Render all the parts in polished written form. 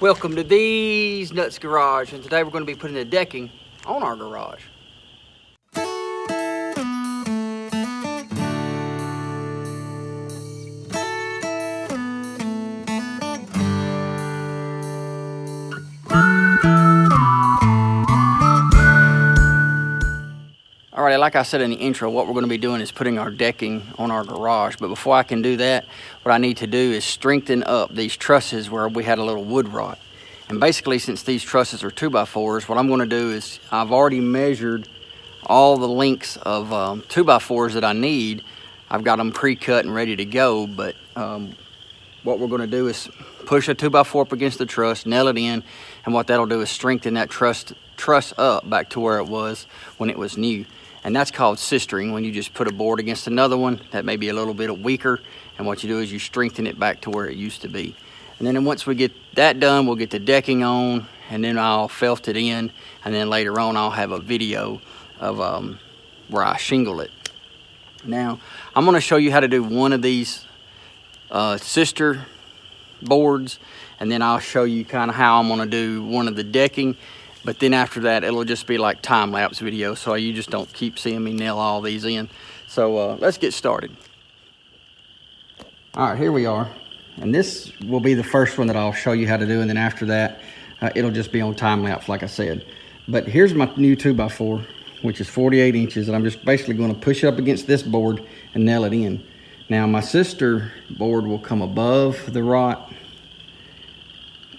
Welcome to Thez Nutz Garage, and today we're going to be putting the decking on our garage. Alrighty, like I said in the intro, what we're going to be doing is putting our decking on our garage. But before I can do that, what I need to do is strengthen up these trusses where we had a little wood rot. And basically, since these trusses are 2x4s, what I'm going to do is I've already measured all the lengths of 2x4s that I need. I've got them pre-cut and ready to go, but what we're going to do is push a 2x4 up against the truss, nail it in, and what that'll do is strengthen that truss up back to where it was when it was new. And that's called sistering, when you just put a board against another one that may be a little bit weaker, and what you do is you strengthen it back to where it used to be. And then once we get that done, we'll get the decking on, and then I'll felt it in, and then later on I'll have a video of where I shingle it. Now, I'm going to show you how to do one of these sister boards, and then I'll show you kind of how I'm going to do one of the decking. But then after that, it'll just be like time-lapse video, so you just don't keep seeing me nail all these in. So let's get started. All right, here we are. And this will be the first one that I'll show you how to do, and then after that, it'll just be on time-lapse, like I said. But here's my new 2x4, which is 48 inches, and I'm just basically going to push it up against this board and nail it in. Now, my sister board will come above the rot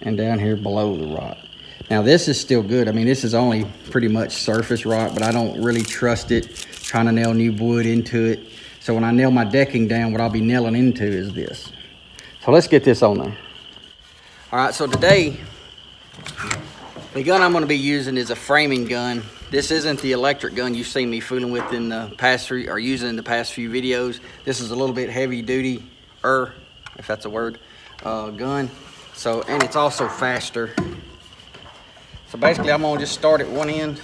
and down here below the rot. Now, this is still good. I mean, this is only pretty much surface rot, but I don't really trust it trying to nail new wood into it. So when I nail my decking down, what I'll be nailing into is this. So let's get this on there. All right, so today, the gun I'm gonna be using is a framing gun. This isn't the electric gun you've seen me fooling with in the past few, or using in the past few videos. This is a little bit heavy duty, if that's a word, gun. So, and it's also faster. So basically, I'm gonna just start at one end.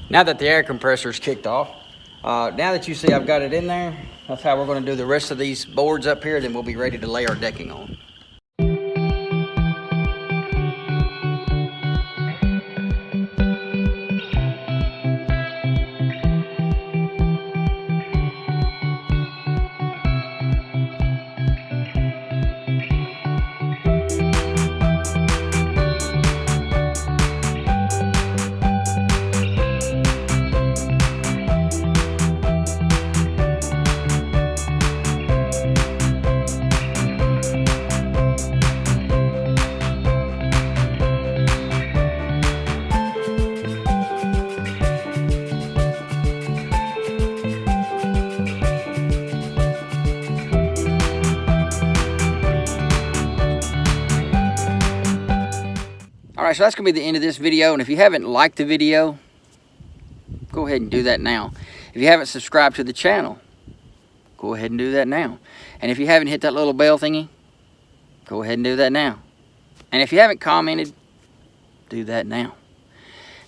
Now that the air compressor is kicked off, now that you see I've got it in there, that's how we're going to do the rest of these boards up here, then we'll be ready to lay our decking on. Alright, so that's going to be the end of this video, and if you haven't liked the video, go ahead and do that now. If you haven't subscribed to the channel, go ahead and do that now. And if you haven't hit that little bell thingy, go ahead and do that now. And if you haven't commented, do that now.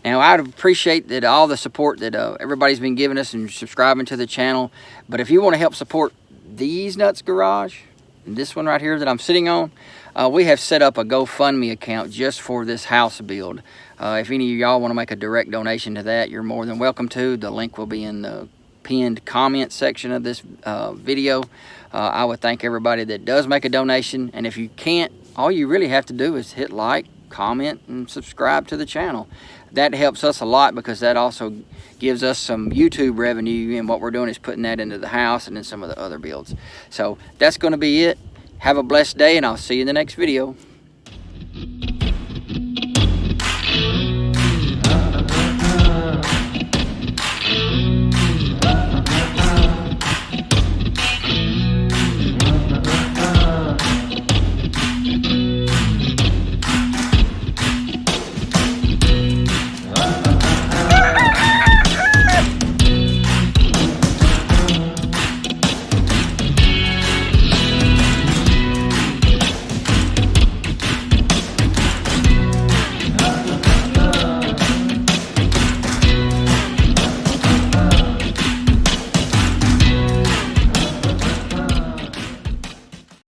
Now, I'd appreciate that all the support that everybody's been giving us and subscribing to the channel. But if you want to help support Thez Nutz Garage, and this one right here that I'm sitting on, we have set up a GoFundMe account just for this house build. If any of y'all want to make a direct donation to that, you're more than welcome to. The link will be in the pinned comment section of this video. I would thank everybody that does make a donation. And if you can't, all you really have to do is hit like, comment and subscribe to the channel. That helps us a lot because that also gives us some YouTube revenue, and what we're doing is putting that into the house and in some of the other builds. So that's going to be it. Have a blessed day, and I'll see you in the next video.